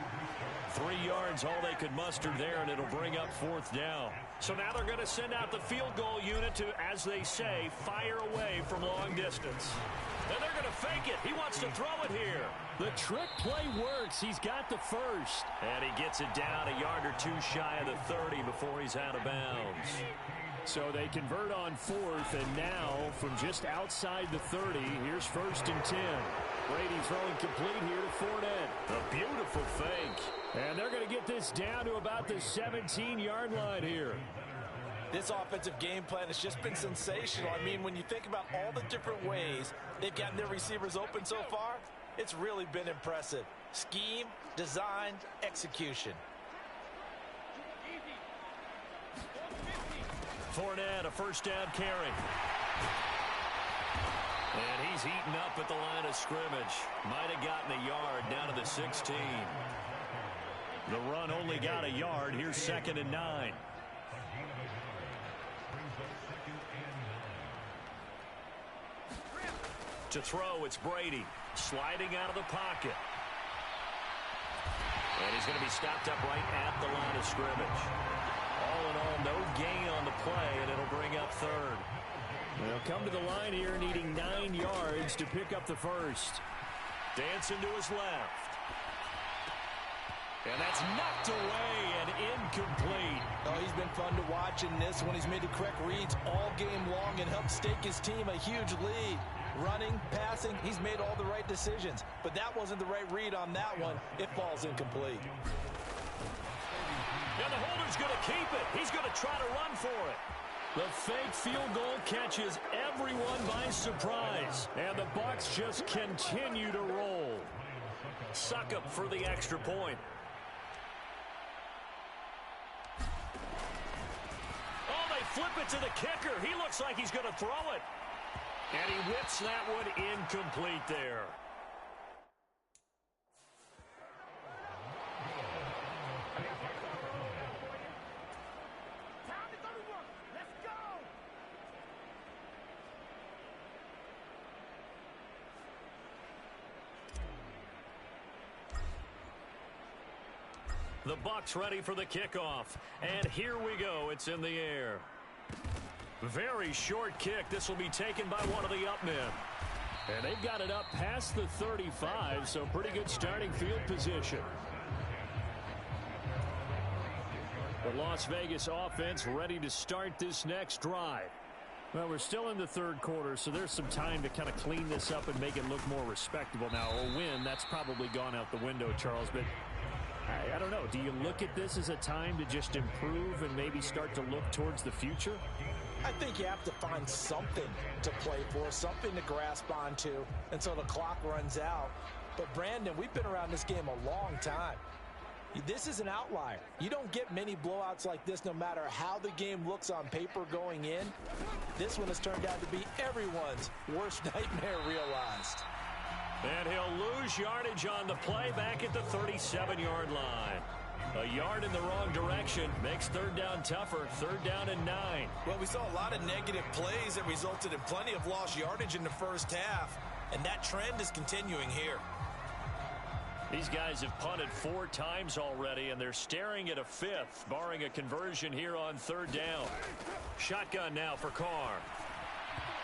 3 yards, all they could muster there, and it'll bring up 4th down. So now they're going to send out the field goal unit to, as they say, fire away from long distance. And they're going to fake it. He wants to throw it here. The trick play works. He's got the first. And he gets it down a yard or 2 shy of the 30 before he's out of bounds. So they convert on 4th, and now from just outside the 30, here's 1st and 10. Brady throwing complete here to Fournette. A beautiful fake. And they're going to get this down to about the 17-yard line here. This offensive game plan has just been sensational. I mean, when you think about all the different ways they've gotten their receivers open so far, it's really been impressive. Scheme, design, execution. Fournette, a 1st down carry. And he's eaten up at the line of scrimmage. Might have gotten a yard down to the 16. The run only got a yard. Here's 2nd and 9. To throw, it's Brady. Sliding out of the pocket. And he's going to be stopped up right at the line of scrimmage. All in all, no gain on the play, and it'll bring up 3rd. They'll come to the line here needing 9 yards to pick up the first. Dancing to his left. And that's knocked away and incomplete. Oh, he's been fun to watch in this one. He's made the correct reads all game long and helped stake his team a huge lead. Running, passing, he's made all the right decisions. But that wasn't the right read on that one. It falls incomplete. And the holder's going to keep it. He's going to try to run for it. The fake field goal catches everyone by surprise. And the Bucs just continue to roll. Succop for the extra point. flip it to the kicker. He looks like he's going to throw it. And he whips that one incomplete there. The Bucs ready for the kickoff. And here we go. It's in the air. Very short kick. This will be taken by one of the up men. And they've got it up past the 35, so pretty good starting field position. The Las Vegas offense ready to start this next drive. Well, we're still in the third quarter, so there's some time to kind of clean this up and make it look more respectable. Now, a win, that's probably gone out the window, Charles, but I don't know. Do you look at this as a time to just improve and maybe start to look towards the future? I think you have to find something to play for, something to grasp onto until the clock runs out. But, Brandon, we've been around this game a long time. This is an outlier. You don't get many blowouts like this no matter how the game looks on paper going in. This one has turned out to be everyone's worst nightmare realized. And he'll lose yardage on the play back at the 37-yard line. A yard in the wrong direction makes third down tougher. Third down and 9. Well, we saw a lot of negative plays that resulted in plenty of lost yardage in the first half, and that trend is continuing here. These guys have punted 4 times already, and they're staring at a 5th, barring a conversion here on third down. Shotgun now for Carr.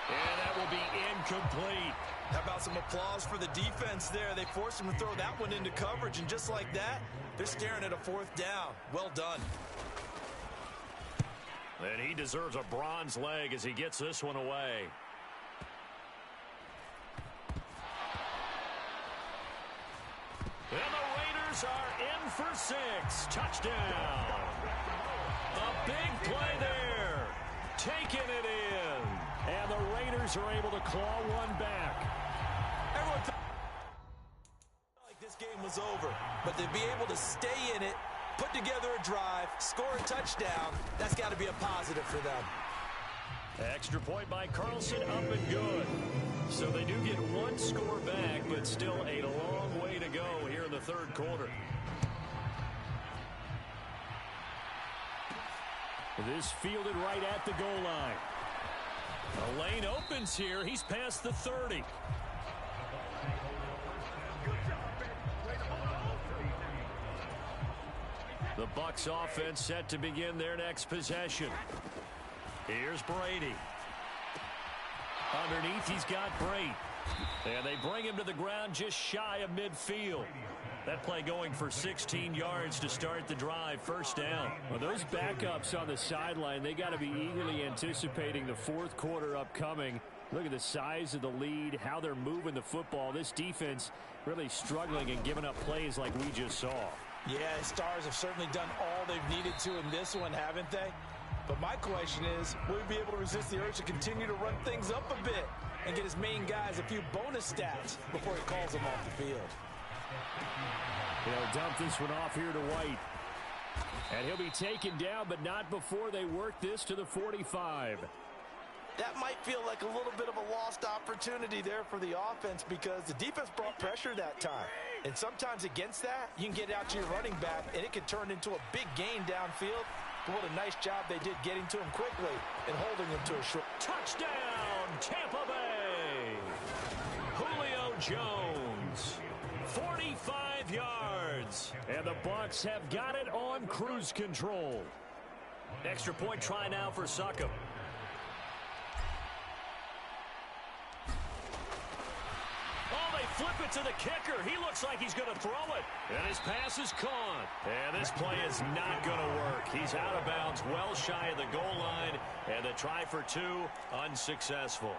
And that will be incomplete. How about some applause for the defense there? They forced him to throw that one into coverage, and just like that, they're staring at a 4th down. Well done. And he deserves a bronze leg as he gets this one away. And the Raiders are in for 6. Touchdown. A big play there. Taking it in. And the Raiders are able to claw one back. Everyone felt like this game was over, but to be able to stay in it, put together a drive, score a touchdown, that's got to be a positive for them. Extra point by Carlson, up and good. So they do get one score back, but still a long way to go here in the third quarter. This fielded right at the goal line. The lane opens here. He's past the 30. The Bucs offense set to begin their next possession. Here's Brady. Underneath, he's got Brady. And they bring him to the ground just shy of midfield. That play going for 16 yards to start the drive. First down. Well, those backups on the sideline, they got to be eagerly anticipating the fourth quarter upcoming. Look at the size of the lead, how they're moving the football. This defense really struggling and giving up plays like we just saw. Yeah, Stars have certainly done all they've needed to in this one, haven't they? But my question is, will he be able to resist the urge to continue to run things up a bit and get his main guys a few bonus stats before he calls them off the field? They'll dump this one off here to White. And he'll be taken down, but not before they work this to the 45. That might feel like a little bit of a lost opportunity there for the offense because the defense brought pressure that time. And sometimes against that, you can get out to your running back, and it can turn into a big gain downfield. But what a nice job they did getting to him quickly and holding him to a short. Touchdown, Tampa Bay. Julio Jones. 45 yards. And the Bucs have got it on cruise control. Extra point try now for Succop. Oh, they flip it to the kicker. He looks like he's going to throw it. And his pass is caught. And this play is not going to work. He's out of bounds, well shy of the goal line. And the try for 2, unsuccessful.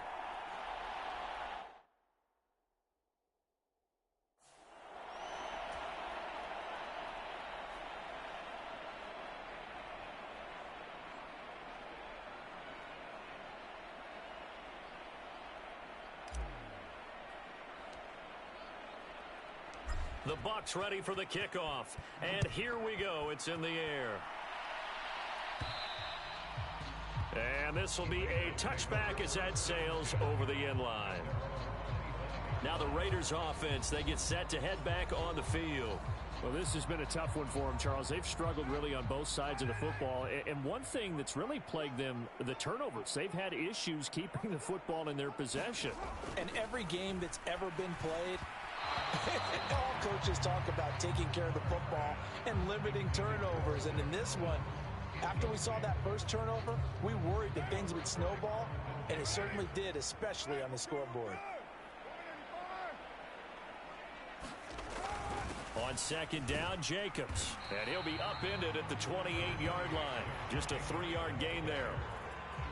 The Bucs ready for the kickoff. And here we go. It's in the air. And this will be a touchback as that sails over the end line. Now the Raiders offense, they get set to head back on the field. Well, this has been a tough one for them, Charles. They've struggled really on both sides of the football. And one thing that's really plagued them, the turnovers. They've had issues keeping the football in their possession. And every game that's ever been played, all coaches talk about taking care of the football and limiting turnovers. And in this one, after we saw that first turnover, we worried that things would snowball, and it certainly did, especially on the scoreboard. On second down, Jacobs. And he'll be upended at the 28-yard line. Just a 3-yard gain there.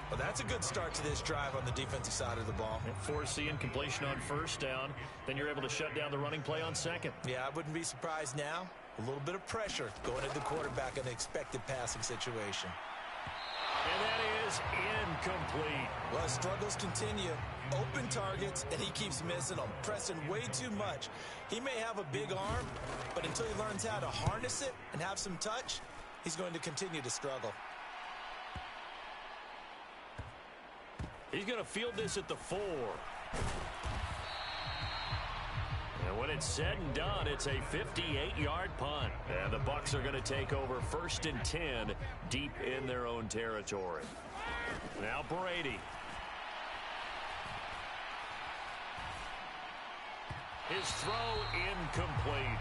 Well, that's a good start to this drive on the defensive side of the ball. Forcing incompletion on first down. Then you're able to shut down the running play on second. Yeah, I wouldn't be surprised now. A little bit of pressure going at the quarterback in an expected passing situation. And that is incomplete. Well, his struggles continue. Open targets, and he keeps missing them, pressing way too much. He may have a big arm, but until he learns how to harness it and have some touch, he's going to continue to struggle. He's going to field this at the 4. And when it's said and done, it's a 58-yard punt. And the Bucs are going to take over 1st and 10 deep in their own territory. Now Brady. His throw incomplete.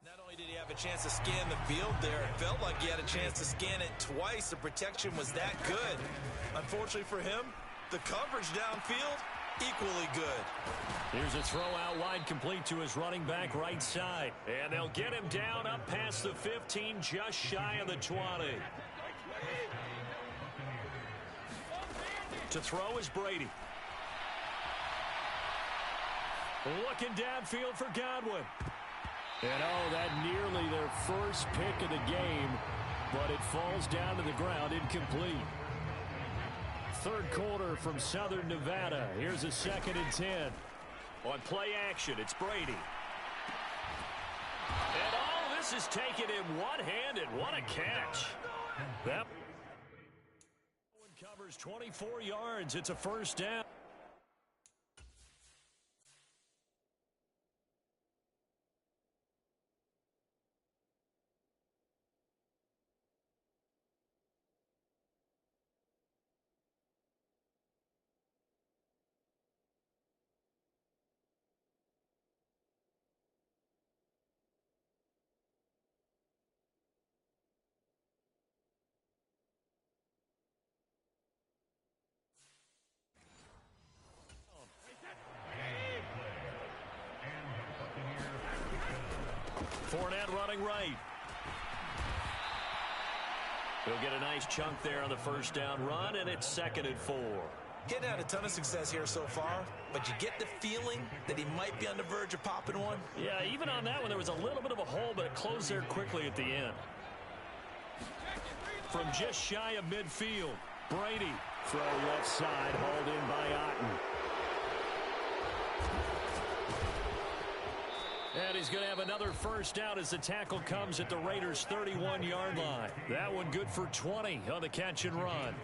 Not only did he have a chance to scan the field there, it felt like he had a chance to scan it twice. The protection was that good. Unfortunately for him, the coverage downfield, equally good. Here's a throw out wide, complete to his running back right side. And they'll get him down up past the 15, just shy of the 20. To throw is Brady. Looking downfield for Godwin. And that nearly their first pick of the game, but it falls down to the ground incomplete. Third quarter from Southern Nevada. Here's a 2nd and 10. On play action, it's Brady. And this is taken in one-handed. What a catch. That one covers 24 yards. It's a 1st down. Fournette running right. He'll get a nice chunk there on the 1st down run, and it's 2nd and 4. Getting had a ton of success here so far, but you get the feeling that he might be on the verge of popping one. Yeah, even on that one, there was a little bit of a hole, but it closed there quickly at the end. From just shy of midfield, Brady. Throw left side, hauled in by Otten. And he's going to have another 1st down as the tackle comes at the Raiders' 31-yard line. That one good for 20 on the catch and run.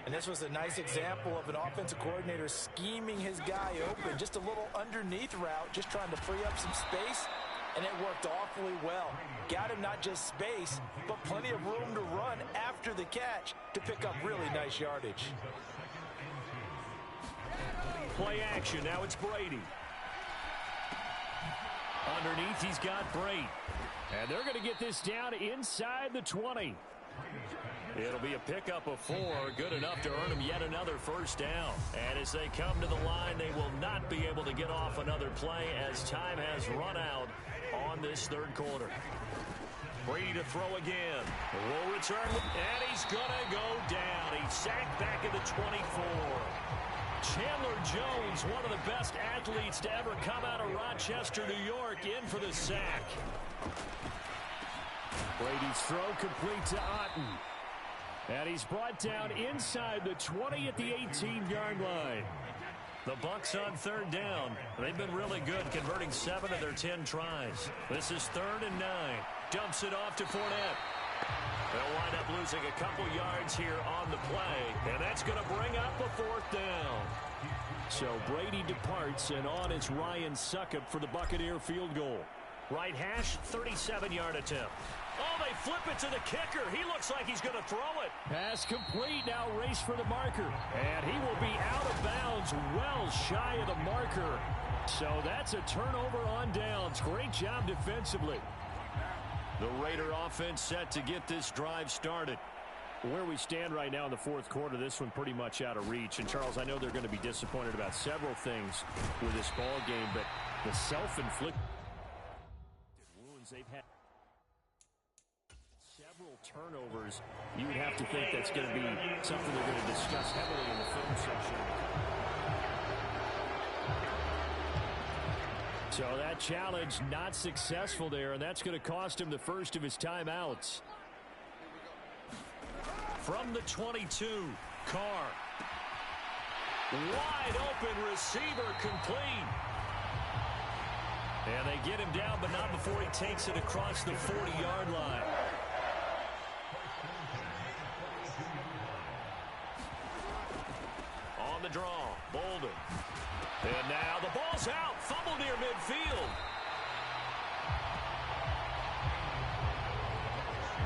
And this was a nice example of an offensive coordinator scheming his guy open. Just a little underneath route, just trying to free up some space, and it worked awfully well. Got him not just space, but plenty of room to run after the catch to pick up really nice yardage. Play action, now it's Brady. Underneath, he's got Brady. And they're going to get this down inside the 20. It'll be a pickup of 4, good enough to earn him yet another 1st down. And as they come to the line, they will not be able to get off another play as time has run out on this 3rd quarter. Brady to throw again. Will return, and he's going to go down. He's sacked back at the 24. Chandler Jones, one of the best athletes to ever come out of Rochester, New York, in for the sack. Brady's throw complete to Otten. And he's brought down inside the 20 at the 18-yard line. The Bucs on 3rd down. They've been really good, converting 7 of their 10 tries. This is 3rd and 9. Dumps it off to Fournette. They'll wind up losing a couple yards here on the play, and that's going to bring up a 4th down. So Brady departs, and on is Ryan Succop for the Buccaneer field goal. Right hash, 37-yard attempt. Oh, they flip it to the kicker. He looks like he's going to throw it. Pass complete. Now race for the marker. And he will be out of bounds, well shy of the marker. So that's a turnover on downs. Great job defensively. The Raider offense set to get this drive started. Where we stand right now in the 4th quarter, this one pretty much out of reach. And, Charles, I know they're going to be disappointed about several things with this ball game, but the self-inflicted wounds they've had, several turnovers, you would have to think that's going to be something they're going to discuss heavily in the film section. So that challenge not successful there, and that's going to cost him the first of his timeouts. From the 22, Carr. Wide open receiver complete. And they get him down, but not before he takes it across the 40-yard line. On the draw, Bolden. And now the ball's out. Fumble near midfield.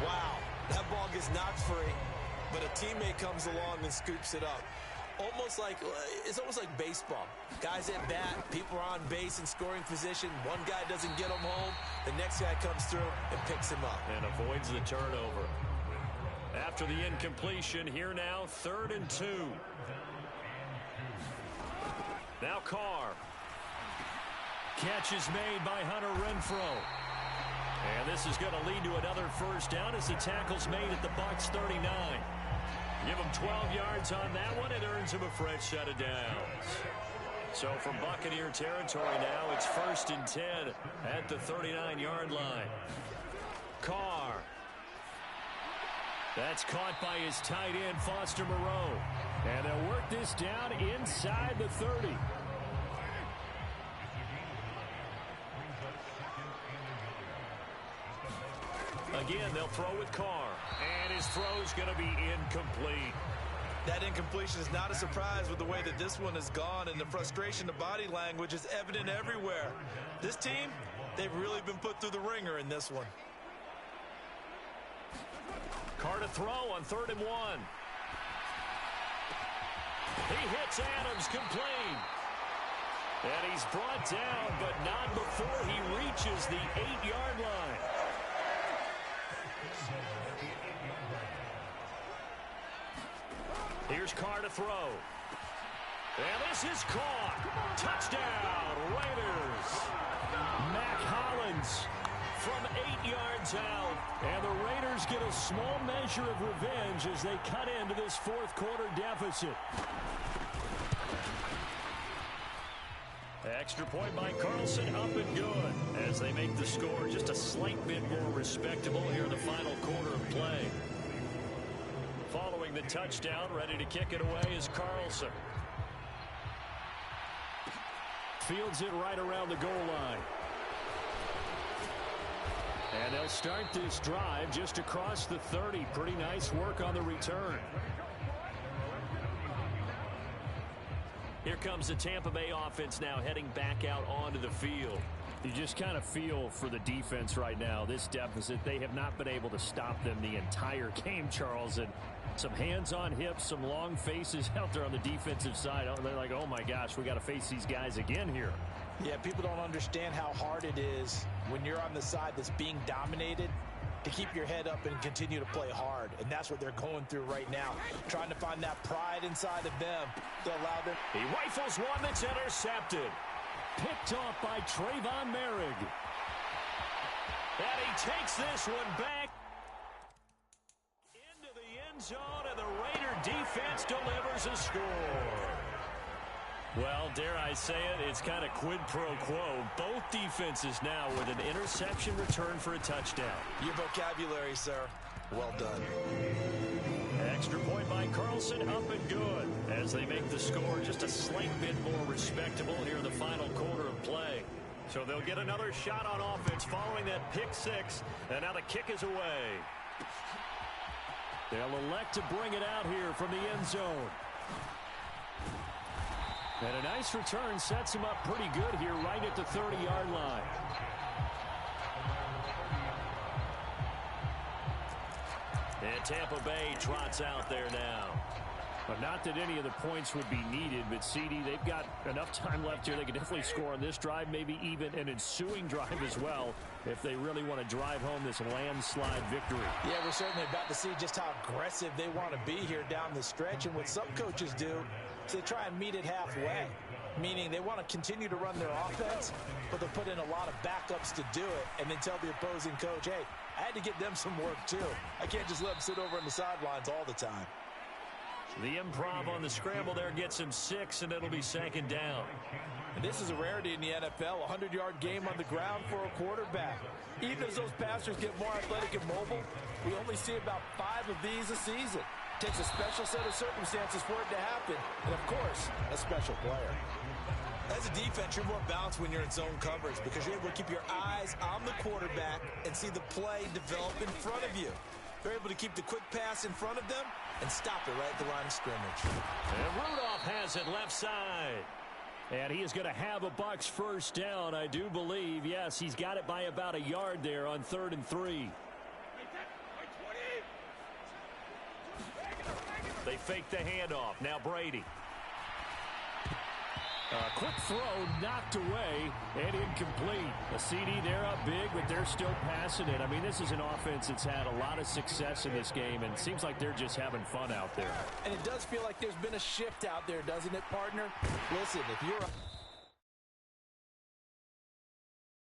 Wow, that ball gets knocked free, but a teammate comes along and scoops it up. It's almost like baseball. Guys at bat, people are on base in scoring position. One guy doesn't get him home. The next guy comes through and picks him up. And avoids the turnover. After the incompletion, here now, 3rd and 2. Now Carr. Catch is made by Hunter Renfrow. And this is going to lead to another first down as the tackle's made at the Bucs 39. Give him 12 yards on that one. It earns him a fresh set of downs. So from Buccaneer territory now, it's 1st and 10 at the 39-yard line. Carr. That's caught by his tight end, Foster Moreau. And they'll work this down inside the 30. Again, they'll throw with Carr. And his throw's going to be incomplete. That incompletion is not a surprise with the way that this one has gone, and the frustration, the body language is evident everywhere. This team, they've really been put through the ringer in this one. Carr to throw on 3rd and 1. He hits Adams complete. And he's brought down, but not before he reaches the 8-yard line. Here's Carr to throw. And this is caught. Touchdown, Raiders. Mac Hollins from 8 yards out. And the Raiders get a small measure of revenge as they cut into this 4th quarter deficit. Extra point by Carlson, up and good as they make the score just a slight bit more respectable here in the final quarter of play. Following the touchdown, ready to kick it away is Carlson. Fields it right around the goal line. And they'll start this drive just across the 30. Pretty nice work on the return. Here comes the Tampa Bay offense now heading back out onto the field. You just kind of feel for the defense right now. This deficit, they have not been able to stop them the entire game, Charles. And some hands on hips, some long faces out there on the defensive side. They're like, oh my gosh, we got to face these guys again here. Yeah, people don't understand how hard it is when you're on the side that's being dominated to keep your head up and continue to play hard. And that's what they're going through right now, trying to find that pride inside of them to allow them. He rifles one that's intercepted. Picked off by Trayvon Merrick. And he takes this one back into the end zone, and the Raider defense delivers a score. Well, dare I say it, it's kind of quid pro quo. Both defenses now with an interception return for a touchdown. Your vocabulary, sir. Well done. Extra point by Carlson, up and good as they make the score just a slight bit more respectable here in the final quarter of play. So they'll get another shot on offense following that pick six, and now the kick is away. They'll elect to bring it out here from the end zone. And a nice return sets him up pretty good here right at the 30-yard line. And Tampa Bay trots out there now. But not that any of the points would be needed, but CD, they've got enough time left here. They can definitely score on this drive, maybe even an ensuing drive as well, if they really want to drive home this landslide victory. Yeah, we're certainly about to see just how aggressive they want to be here down the stretch. And what some coaches do is they try and meet it halfway, meaning they want to continue to run their offense, but they'll put in a lot of backups to do it and then tell the opposing coach, hey, I had to get them some work too. I can't just let them sit over on the sidelines all the time. The improv on the scramble there gets him 6, and it'll be 2nd down. And this is a rarity in the NFL, a 100-yard game on the ground for a quarterback. Even as those passers get more athletic and mobile, we only see about 5 of these a season. It takes a special set of circumstances for it to happen, and of course, a special player. As a defense, you're more balanced when you're in zone coverage because you're able to keep your eyes on the quarterback and see the play develop in front of you. They're able to keep the quick pass in front of them and stop it right at the line of scrimmage. And Rudolph has it left side. And he is going to have a Bucs first down, I do believe. Yes, he's got it by about a yard there on 3rd and 3. They fake the handoff. Now Brady. A quick throw knocked away and incomplete. A CD, they're up big, but they're still passing it. I mean, this is an offense that's had a lot of success in this game, and it seems like they're just having fun out there. And it does feel like there's been a shift out there, doesn't it, partner? Listen, if you're